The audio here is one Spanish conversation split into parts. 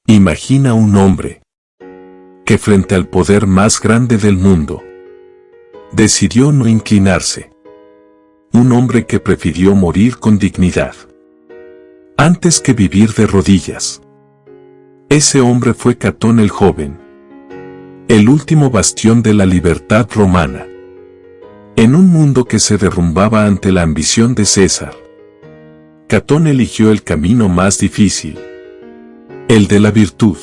Imagina un hombre que frente al poder más grande del mundo decidió no inclinarse. Un hombre que prefirió morir con dignidad antes que vivir de rodillas. Ese hombre fue Catón el Joven, el último bastión de la libertad romana. En un mundo que se derrumbaba ante la ambición de César, Catón eligió el camino más difícil, el de la virtud,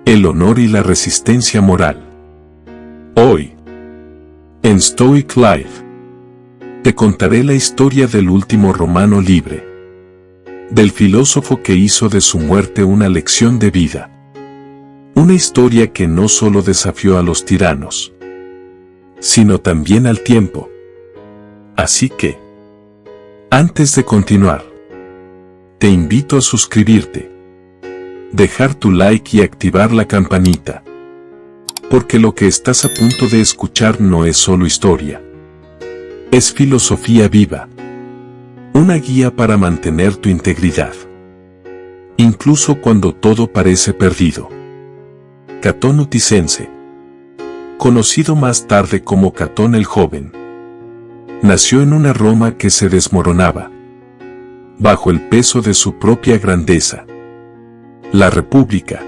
el honor y la resistencia moral. Hoy, en Stoic Life, te contaré la historia del último romano libre, del filósofo que hizo de su muerte una lección de vida. Una historia que no solo desafió a los tiranos, sino también al tiempo. Así que, antes de continuar, te invito a suscribirte, dejar tu like y activar la campanita, porque lo que estás a punto de escuchar no es solo historia, es filosofía viva, una guía para mantener tu integridad, incluso cuando todo parece perdido. Catón Uticense, conocido más tarde como Catón el Joven, nació en una Roma que se desmoronaba bajo el peso de su propia grandeza. La República,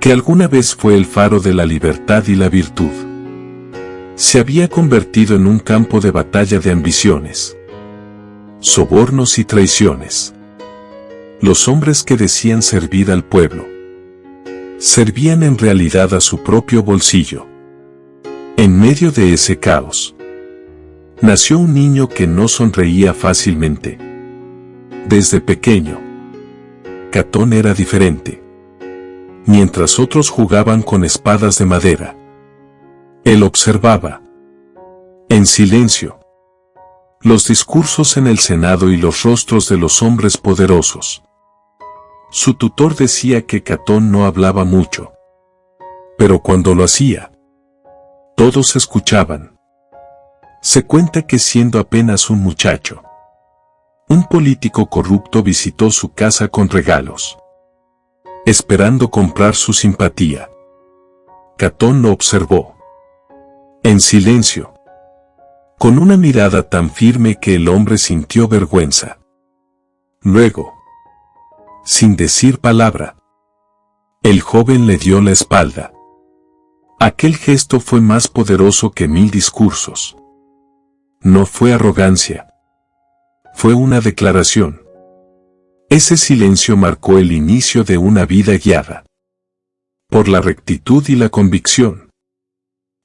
que alguna vez fue el faro de la libertad y la virtud, se había convertido en un campo de batalla de ambiciones, sobornos y traiciones. Los hombres que decían servir al pueblo, servían en realidad a su propio bolsillo. En medio de ese caos, nació un niño que no sonreía fácilmente. Desde pequeño, Catón era diferente. Mientras otros jugaban con espadas de madera, él observaba, en silencio, los discursos en el Senado y los rostros de los hombres poderosos. Su tutor decía que Catón no hablaba mucho, pero cuando lo hacía, todos escuchaban. Se cuenta que siendo apenas un muchacho, un político corrupto visitó su casa con regalos, esperando comprar su simpatía. Catón lo observó, en silencio, con una mirada tan firme que el hombre sintió vergüenza. Luego, sin decir palabra, el joven le dio la espalda. Aquel gesto fue más poderoso que 1000 discursos. No fue arrogancia. Fue una declaración. Ese silencio marcó el inicio de una vida guiada por la rectitud y la convicción.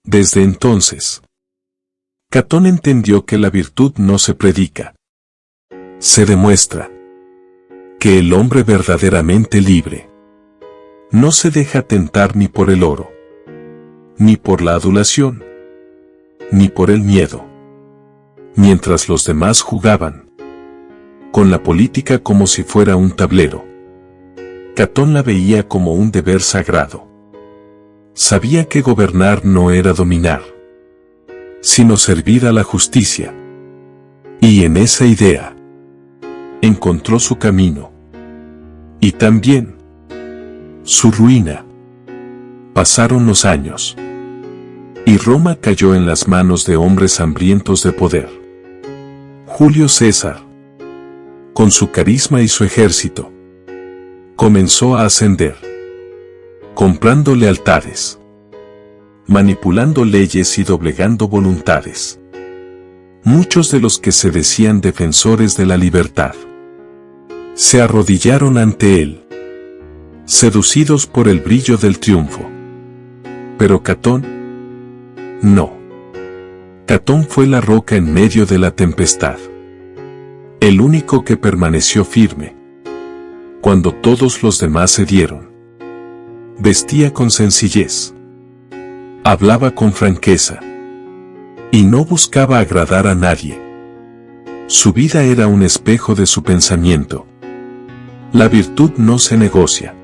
Desde entonces, Catón entendió que la virtud no se predica, se demuestra. Que el hombre verdaderamente libre no se deja tentar ni por el oro, ni por la adulación, ni por el miedo. Mientras los demás jugaban con la política como si fuera un tablero, Catón la veía como un deber sagrado. Sabía que gobernar no era dominar, sino servir a la justicia. Y en esa idea encontró su camino. Y también su ruina. Pasaron los años, y Roma cayó en las manos de hombres hambrientos de poder. Julio César, con su carisma y su ejército, comenzó a ascender, comprando lealtades, manipulando leyes y doblegando voluntades. Muchos de los que se decían defensores de la libertad se arrodillaron ante él, seducidos por el brillo del triunfo. Pero Catón, no. Catón fue la roca en medio de la tempestad, el único que permaneció firme cuando todos los demás cedieron. Vestía con sencillez, hablaba con franqueza, y no buscaba agradar a nadie. Su vida era un espejo de su pensamiento. La virtud no se negocia.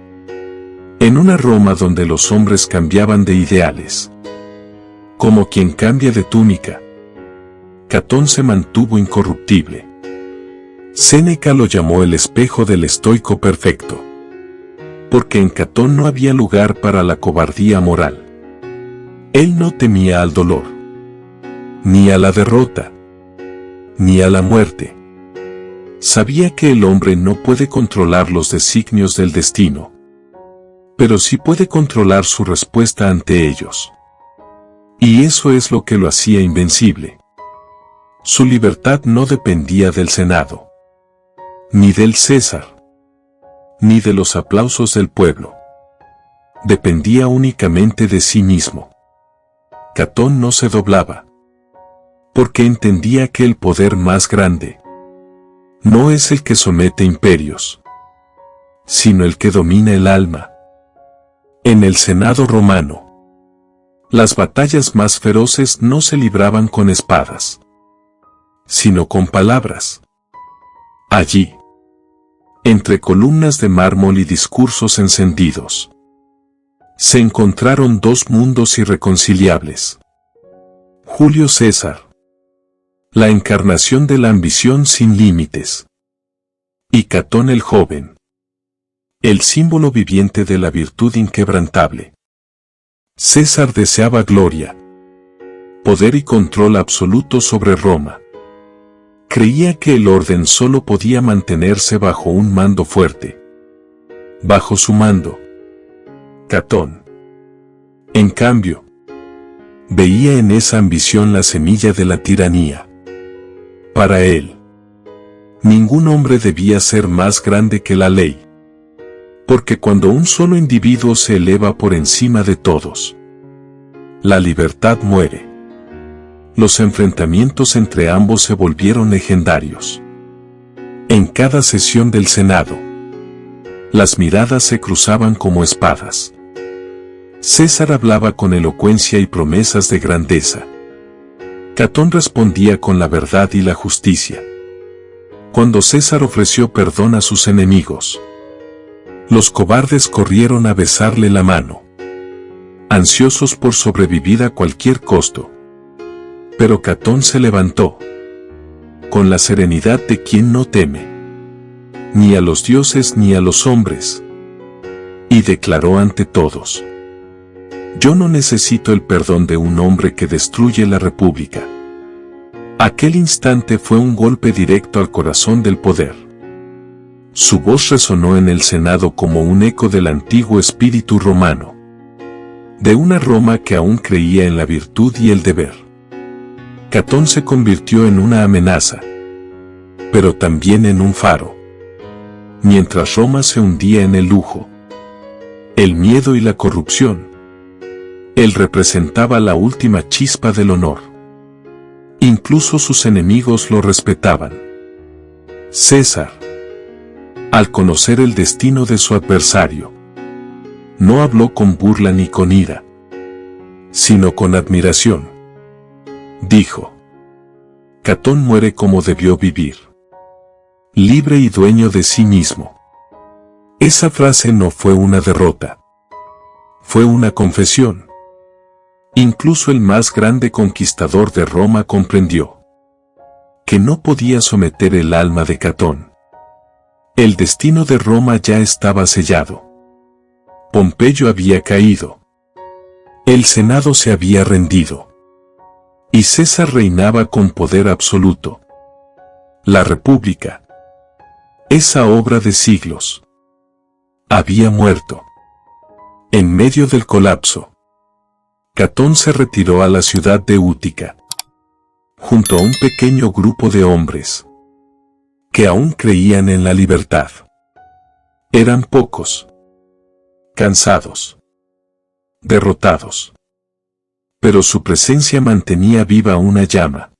En una Roma donde los hombres cambiaban de ideales, como quien cambia de túnica, Catón se mantuvo incorruptible. Séneca lo llamó el espejo del estoico perfecto, porque en Catón no había lugar para la cobardía moral. Él no temía al dolor, ni a la derrota, ni a la muerte. Sabía que el hombre no puede controlar los designios del destino, pero sí puede controlar su respuesta ante ellos. Y eso es lo que lo hacía invencible. Su libertad no dependía del Senado, ni del César, ni de los aplausos del pueblo. Dependía únicamente de sí mismo. Catón no se doblaba, porque entendía que el poder más grande no es el que somete imperios, sino el que domina el alma. En el Senado romano, las batallas más feroces no se libraban con espadas, sino con palabras. Allí, entre columnas de mármol y discursos encendidos, se encontraron dos mundos irreconciliables. Julio César, la encarnación de la ambición sin límites, y Catón el joven, el símbolo viviente de la virtud inquebrantable. César deseaba gloria, poder y control absoluto sobre Roma. Creía que el orden solo podía mantenerse bajo un mando fuerte. Bajo su mando, Catón, en cambio, veía en esa ambición la semilla de la tiranía. Para él, ningún hombre debía ser más grande que la ley, porque cuando un solo individuo se eleva por encima de todos, la libertad muere. Los enfrentamientos entre ambos se volvieron legendarios. En cada sesión del Senado, las miradas se cruzaban como espadas. César hablaba con elocuencia y promesas de grandeza. Catón respondía con la verdad y la justicia. Cuando César ofreció perdón a sus enemigos, los cobardes corrieron a besarle la mano, ansiosos por sobrevivir a cualquier costo. Pero Catón se levantó, con la serenidad de quien no teme, ni a los dioses ni a los hombres, y declaró ante todos: yo no necesito el perdón de un hombre que destruye la república. Aquel instante fue un golpe directo al corazón del poder. Su voz resonó en el Senado como un eco del antiguo espíritu romano, de una Roma que aún creía en la virtud y el deber. Catón se convirtió en una amenaza, pero también en un faro. Mientras Roma se hundía en el lujo, el miedo y la corrupción, él representaba la última chispa del honor. Incluso sus enemigos lo respetaban. César, al conocer el destino de su adversario, no habló con burla ni con ira, sino con admiración. Dijo: Catón muere como debió vivir, libre y dueño de sí mismo. Esa frase no fue una derrota, fue una confesión. Incluso el más grande conquistador de Roma comprendió que no podía someter el alma de Catón. El destino de Roma ya estaba sellado. Pompeyo había caído. El Senado se había rendido. Y César reinaba con poder absoluto. La República, esa obra de siglos, había muerto. En medio del colapso, Catón se retiró a la ciudad de Útica, junto a un pequeño grupo de hombres que aún creían en la libertad. Eran pocos, cansados, derrotados, pero su presencia mantenía viva una llama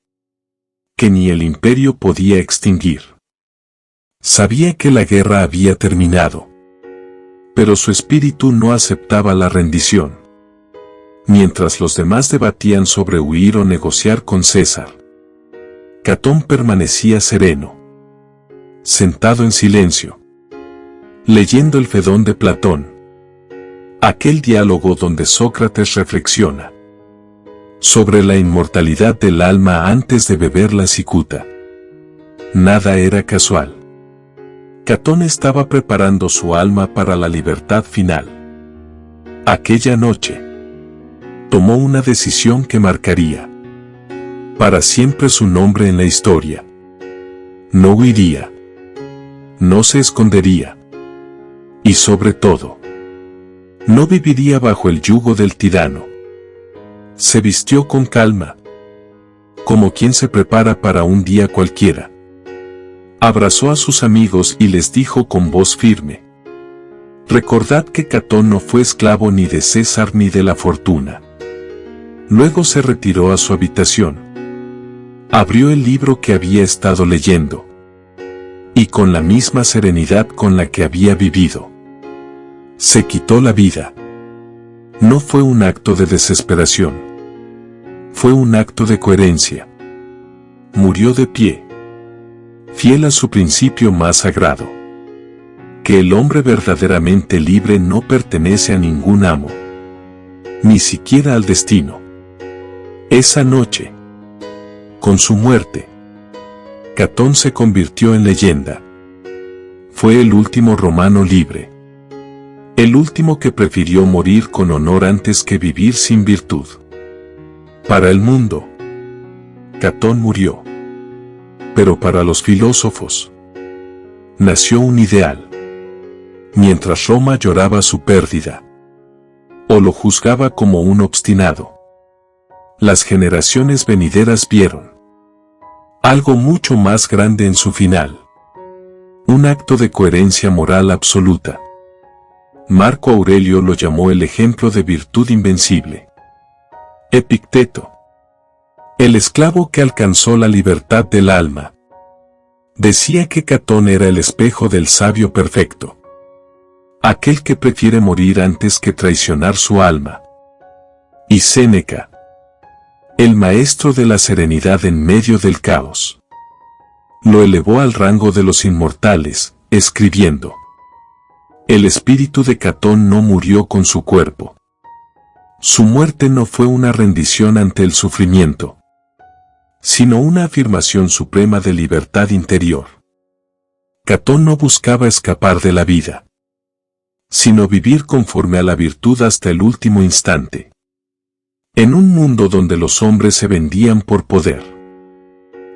que ni el imperio podía extinguir. Sabía que la guerra había terminado, pero su espíritu no aceptaba la rendición. Mientras los demás debatían sobre huir o negociar con César, Catón permanecía sereno, sentado en silencio, leyendo el Fedón de Platón, aquel diálogo donde Sócrates reflexiona sobre la inmortalidad del alma antes de beber la cicuta. Nada era casual. Catón estaba preparando su alma para la libertad final. Aquella noche, tomó una decisión que marcaría para siempre su nombre en la historia. No huiría, no se escondería, y sobre todo, no viviría bajo el yugo del tirano. Se vistió con calma, como quien se prepara para un día cualquiera. Abrazó a sus amigos y les dijo con voz firme: recordad que Catón no fue esclavo ni de César ni de la fortuna. Luego se retiró a su habitación. Abrió el libro que había estado leyendo. Y con la misma serenidad con la que había vivido, se quitó la vida. No fue un acto de desesperación. Fue un acto de coherencia. Murió de pie, fiel a su principio más sagrado: que el hombre verdaderamente libre no pertenece a ningún amo, ni siquiera al destino. Esa noche, con su muerte, Catón se convirtió en leyenda. Fue el último romano libre. El último que prefirió morir con honor antes que vivir sin virtud. Para el mundo, Catón murió. Pero para los filósofos, nació un ideal. Mientras Roma lloraba su pérdida, o lo juzgaba como un obstinado, las generaciones venideras vieron algo mucho más grande en su final. Un acto de coherencia moral absoluta. Marco Aurelio lo llamó el ejemplo de virtud invencible. Epicteto, el esclavo que alcanzó la libertad del alma, decía que Catón era el espejo del sabio perfecto. Aquel que prefiere morir antes que traicionar su alma. Y Séneca, el maestro de la serenidad en medio del caos, lo elevó al rango de los inmortales, escribiendo: el espíritu de Catón no murió con su cuerpo. Su muerte no fue una rendición ante el sufrimiento, sino una afirmación suprema de libertad interior. Catón no buscaba escapar de la vida, sino vivir conforme a la virtud hasta el último instante. En un mundo donde los hombres se vendían por poder,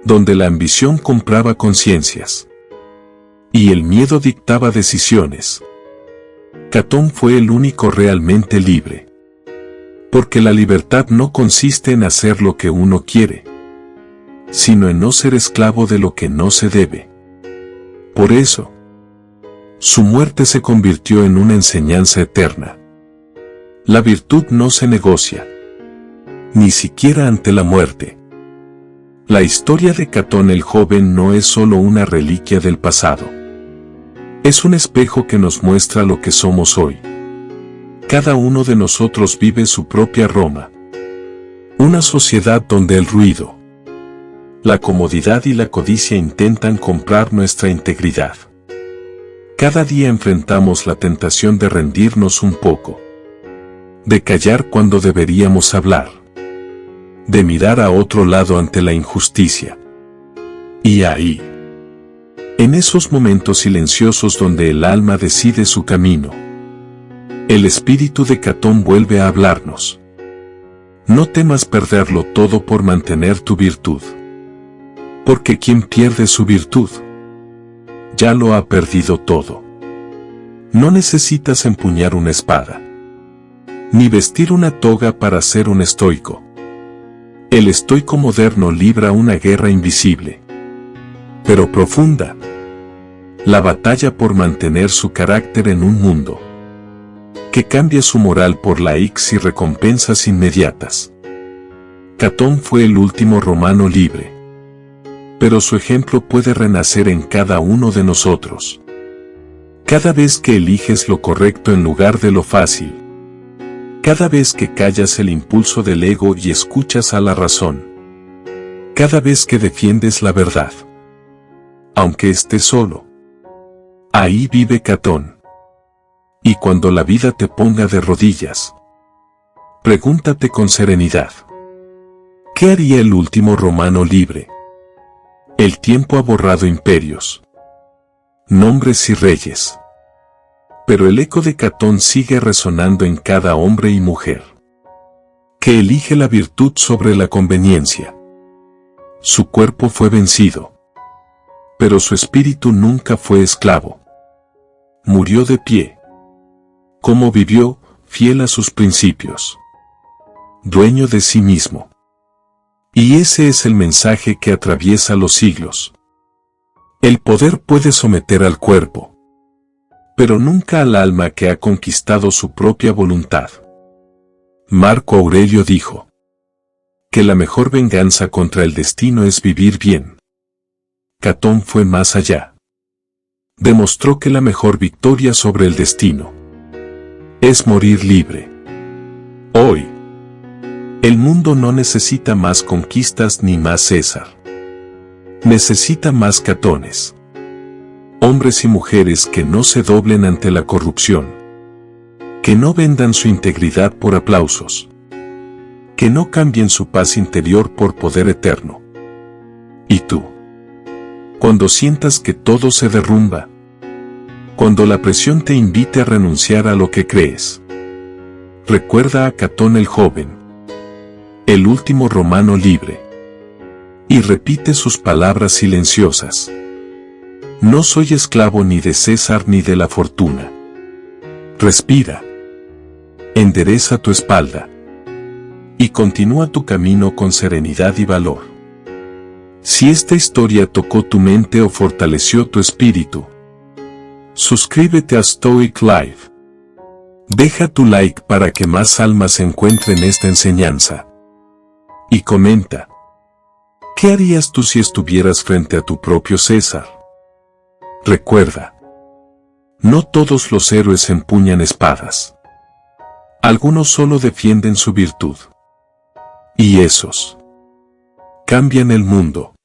donde la ambición compraba conciencias y el miedo dictaba decisiones, Catón fue el único realmente libre. Porque la libertad no consiste en hacer lo que uno quiere, sino en no ser esclavo de lo que no se debe. Por eso, su muerte se convirtió en una enseñanza eterna. La virtud no se negocia, ni siquiera ante la muerte. La historia de Catón el joven no es solo una reliquia del pasado. Es un espejo que nos muestra lo que somos hoy. Cada uno de nosotros vive su propia Roma. Una sociedad donde el ruido, la comodidad y la codicia intentan comprar nuestra integridad. Cada día enfrentamos la tentación de rendirnos un poco, de callar cuando deberíamos hablar, de mirar a otro lado ante la injusticia. Y ahí, en esos momentos silenciosos donde el alma decide su camino, el espíritu de Catón vuelve a hablarnos. No temas perderlo todo por mantener tu virtud. Porque quien pierde su virtud, ya lo ha perdido todo. No necesitas empuñar una espada, ni vestir una toga para ser un estoico. El estoico moderno libra una guerra invisible, pero profunda. La batalla por mantener su carácter en un mundo que cambia su moral por likes y recompensas inmediatas. Catón fue el último romano libre, pero su ejemplo puede renacer en cada uno de nosotros. Cada vez que eliges lo correcto en lugar de lo fácil, cada vez que callas el impulso del ego y escuchas a la razón, cada vez que defiendes la verdad, aunque estés solo, ahí vive Catón. Y cuando la vida te ponga de rodillas, pregúntate con serenidad: ¿qué haría el último romano libre? El tiempo ha borrado imperios, nombres y reyes. Pero el eco de Catón sigue resonando en cada hombre y mujer que elige la virtud sobre la conveniencia. Su cuerpo fue vencido, pero su espíritu nunca fue esclavo. Murió de pie. Como vivió, fiel a sus principios. Dueño de sí mismo. Y ese es el mensaje que atraviesa los siglos. El poder puede someter al cuerpo, pero nunca al alma que ha conquistado su propia voluntad. Marco Aurelio dijo que la mejor venganza contra el destino es vivir bien. Catón fue más allá. Demostró que la mejor victoria sobre el destino es morir libre. Hoy, el mundo no necesita más conquistas ni más César. Necesita más Catones. Hombres y mujeres que no se doblen ante la corrupción. Que no vendan su integridad por aplausos. Que no cambien su paz interior por poder eterno. ¿Y tú? Cuando sientas que todo se derrumba. Cuando la presión te invite a renunciar a lo que crees. Recuerda a Catón el joven. El último romano libre. Y repite sus palabras silenciosas. No soy esclavo ni de César ni de la fortuna. Respira. Endereza tu espalda. Y continúa tu camino con serenidad y valor. Si esta historia tocó tu mente o fortaleció tu espíritu, suscríbete a Stoic Life. Deja tu like para que más almas encuentren esta enseñanza. Y comenta. ¿Qué harías tú si estuvieras frente a tu propio César? Recuerda. No todos los héroes empuñan espadas. Algunos solo defienden su virtud. Y esos cambian el mundo.